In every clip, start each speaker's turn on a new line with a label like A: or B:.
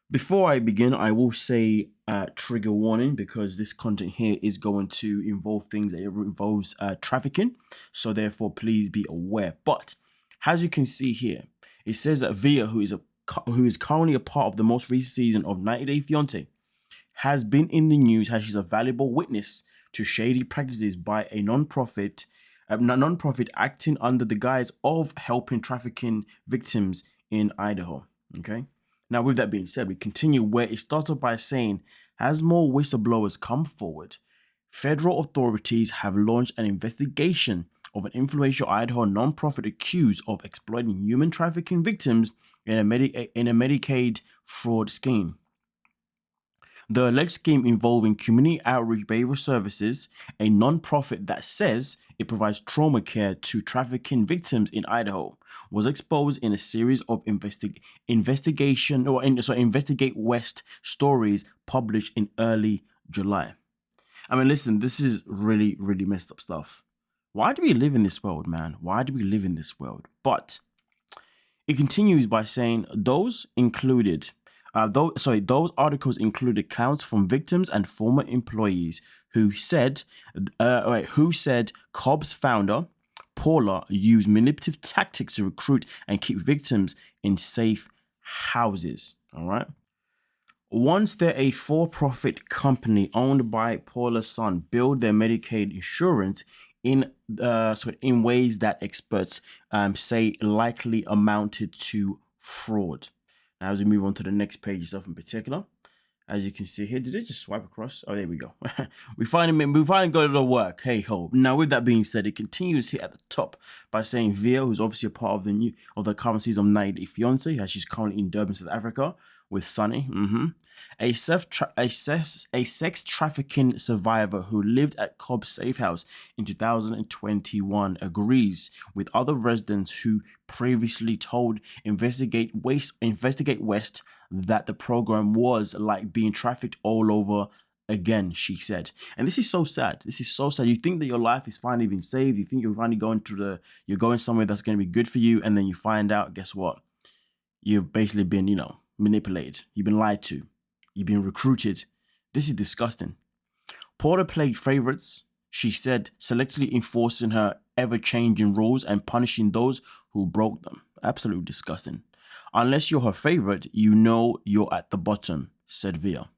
A: Before I begin, I will say trigger warning because this content here is going to involve things that involves trafficking. So therefore, please be aware. But as you can see here, it says that Veah, who is currently a part of the most recent season of 90 Day Fiancé, has been in the news as she's a valuable witness to shady practices by a non-profit acting under the guise of helping trafficking victims in Idaho. Okay. Now, with that being said, we continue where it starts off by saying, as more whistleblowers come forward, federal authorities have launched an investigation of an influential Idaho nonprofit accused of exploiting human trafficking victims in a Medicaid fraud scheme. The alleged scheme involving Community Outreach Behavioral Services, a non-profit that says it provides trauma care to trafficking victims in Idaho, was exposed in a series of Investigate West stories published in early July. I mean, listen, this is really, really messed up stuff. Why do we live in this world, man? Why do we live in this world? But it continues by saying those articles included accounts from victims and former employees who said Cobb's founder Paula used manipulative tactics to recruit and keep victims in safe houses. All right. Once a for-profit company owned by Paula's son billed their Medicaid insurance in ways that experts say likely amounted to fraud. Now, as we move on to the next page itself in particular, as you can see here, did it just swipe across? Oh, there we go. we finally got it to work. Hey ho. Now, with that being said, it continues here at the top by saying Veah, who's obviously a part of the current season of 90 Day Fiancé, as she's currently in Durban, South Africa, with Sunny. A sex trafficking survivor who lived at Cobb's safe house in 2021 agrees with other residents who previously told Investigate West that the program was like being trafficked all over again, she said. And this is so sad. This is so sad. You think that your life is finally being saved. You think you're finally you're going somewhere that's going to be good for you. And then you find out, guess what? You've basically been, manipulated. You've been lied to. You've been recruited. This is disgusting. Porter played favorites, she said, selectively enforcing her ever-changing rules and punishing those who broke them. Absolutely disgusting. Unless you're her favorite, you're at the bottom, said Veah.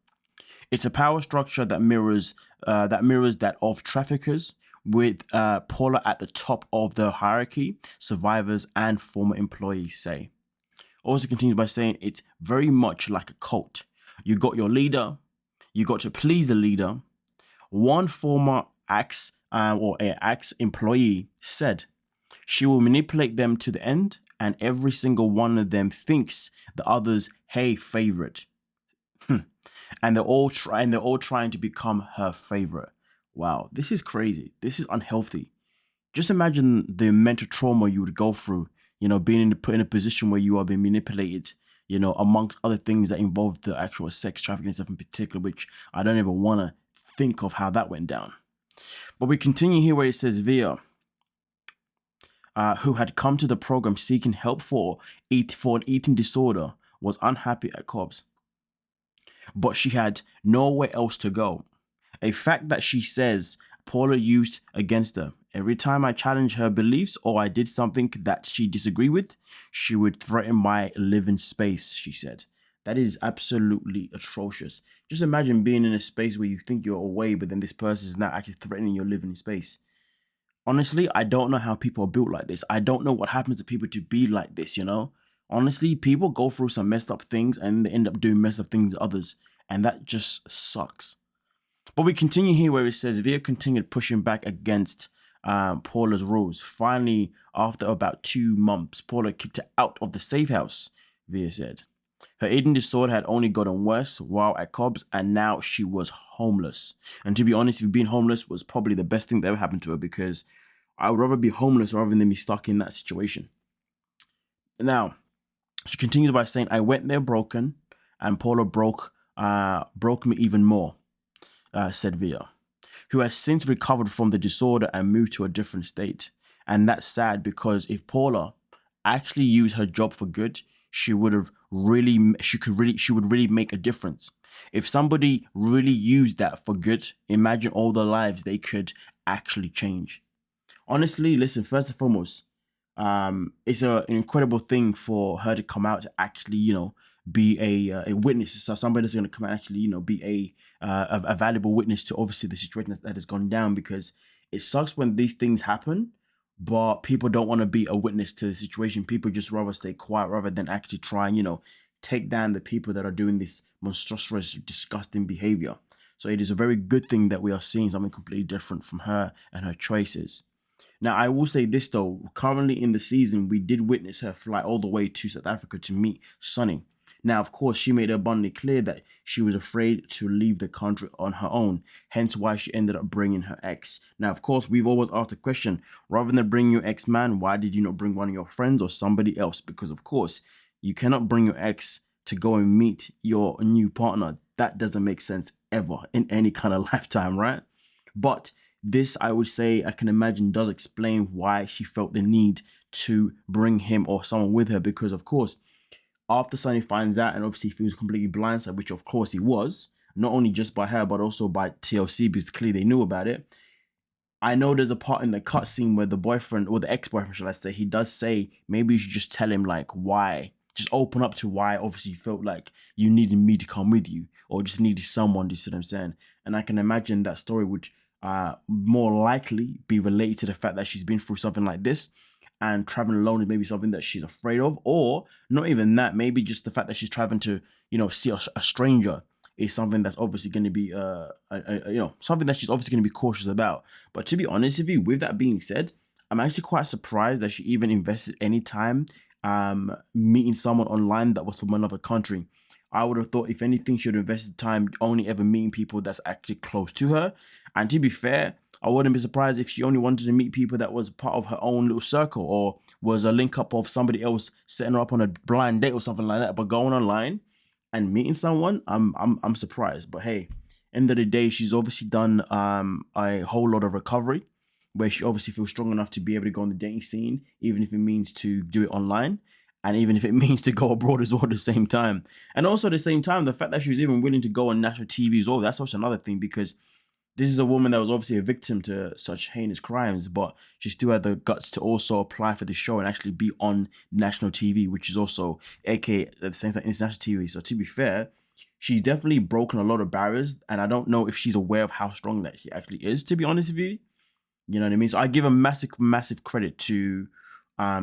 A: It's a power structure that mirrors that of traffickers, with Paula at the top of the hierarchy, survivors and former employees say. Also continues by saying it's very much like a cult. You got your leader, you got to please the leader. One former ex employee said she will manipulate them to the end, and every single one of them thinks the other's favorite. And they're all trying to become her favorite. Wow, this is crazy. This is unhealthy. Just imagine the mental trauma you would go through, being put in a position where you are being manipulated, amongst other things that involve the actual sex trafficking stuff in particular, which I don't even want to think of how that went down. But we continue here where it says Veah, who had come to the program seeking help for an eating disorder, was unhappy at Cobb's. But she had nowhere else to go. A fact that she says Paula used against her. Every time I challenged her beliefs or I did something that she disagreed with, she would threaten my living space, she said. That is absolutely atrocious. Just imagine being in a space where you think you're away, but then this person is now actually threatening your living space. Honestly, I don't know how people are built like this. I don't know what happens to people to be like this, Honestly, people go through some messed up things and they end up doing messed up things to others. And that just sucks. But we continue here where it says Veah continued pushing back against Paula's rules. Finally, after about 2 months, Paula kicked her out of the safe house, Veah said. Her eating disorder had only gotten worse while at Cobb's, and now she was homeless. And to be honest, being homeless was probably the best thing that ever happened to her, because I would rather be homeless rather than be stuck in that situation. Now, she continues by saying, I went there broken, and Paula broke me even more, said Veah, who has since recovered from the disorder and moved to a different state. And that's sad, because if Paula actually used her job for good, she would really make a difference. If somebody really used that for good, imagine all the lives they could actually change. Honestly, listen, first and foremost, it's an incredible thing for her to come out to actually, be a witness. So somebody that's going to come out and actually, be a valuable witness to obviously the situation that has gone down, because it sucks when these things happen, but people don't want to be a witness to the situation. People just rather stay quiet rather than actually try and, take down the people that are doing this monstrous, disgusting behavior. So it is a very good thing that we are seeing something completely different from her and her choices. Now, I will say this though, currently in the season, we did witness her fly all the way to South Africa to meet Sonny. Now, of course, she made it abundantly clear that she was afraid to leave the country on her own, hence why she ended up bringing her ex. Now, of course, we've always asked the question, rather than bring your ex-man, why did you not bring one of your friends or somebody else? Because, of course, you cannot bring your ex to go and meet your new partner. That doesn't make sense ever in any kind of lifetime, right? But this, I would say, I can imagine does explain why she felt the need to bring him or someone with her, because of course, after Sonny finds out and obviously feels completely blindsided, which of course he was, not only just by her, but also by TLC, because clearly they knew about it. I know there's a part in the cutscene where the boyfriend, or the ex-boyfriend, shall I say, he does say, maybe you should just tell him like why. Just open up to why obviously you felt like you needed me to come with you, or just needed someone, do you see what I'm saying? And I can imagine that story would more likely be related to the fact that she's been through something like this, and traveling alone is maybe something that she's afraid of, or not even that, maybe just the fact that she's traveling to, see a stranger is something that's obviously going to be, something that she's obviously going to be cautious about. But to be honest with you, with that being said, I'm actually quite surprised that she even invested any time meeting someone online that was from another country. I would have thought, if anything, she would have invested time only ever meeting people that's actually close to her. And to be fair, I wouldn't be surprised if she only wanted to meet people that was part of her own little circle, or was a link up of somebody else setting her up on a blind date or something like that. But going online and meeting someone, I'm surprised. But hey, end of the day, she's obviously done a whole lot of recovery, where she obviously feels strong enough to be able to go on the dating scene, even if it means to do it online, and even if it means to go abroad as well at the same time. And also at the same time, the fact that she was even willing to go on national TV as well, that's also another thing, because this is a woman that was obviously a victim to such heinous crimes, but she still had the guts to also apply for the show and actually be on national TV, which is also, aka at the same time, international TV. So to be fair, she's definitely broken a lot of barriers, and I don't know if she's aware of how strong that she actually is, to be honest with you. You know what I mean? So I give a massive credit to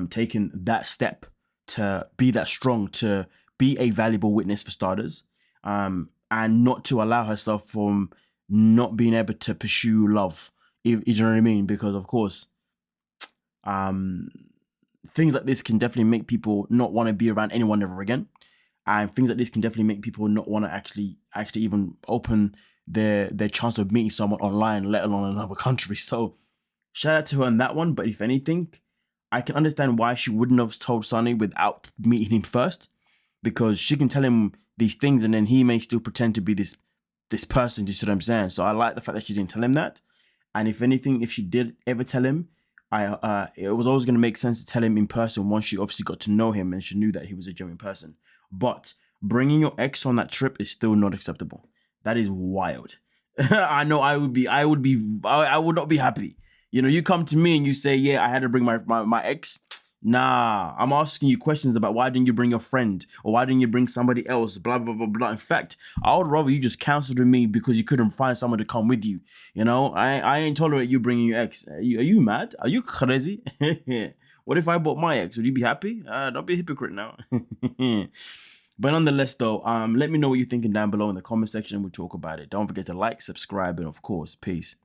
A: taking that step to be that strong, to be a valuable witness for starters, and not to allow herself from not being able to pursue love. You know what I mean? Because of course, things like this can definitely make people not want to be around anyone ever again, and things like this can definitely make people not want to actually even open their chance of meeting someone online, let alone another country. So shout out to her on that one. But if anything, I can understand why she wouldn't have told Sonny without meeting him first, because she can tell him these things and then he may still pretend to be this person. Do you see what I'm saying? So I like the fact that she didn't tell him that. And if anything, if she did ever tell him, it was always going to make sense to tell him in person once she obviously got to know him and she knew that he was a genuine person. But bringing your ex on that trip is still not acceptable. That is wild. I know I would not be happy. You come to me and you say, yeah, I had to bring my ex. Nah, I'm asking you questions about why didn't you bring your friend, or why didn't you bring somebody else, blah, blah, blah, blah. In fact, I would rather you just cancel to me because you couldn't find someone to come with you. I ain't tolerate you bringing your ex. Are you mad? Are you crazy? What if I bought my ex? Would you be happy? Don't be a hypocrite now. But nonetheless, though, let me know what you're thinking down below in the comment section. We'll talk about it. Don't forget to like, subscribe, and of course, peace.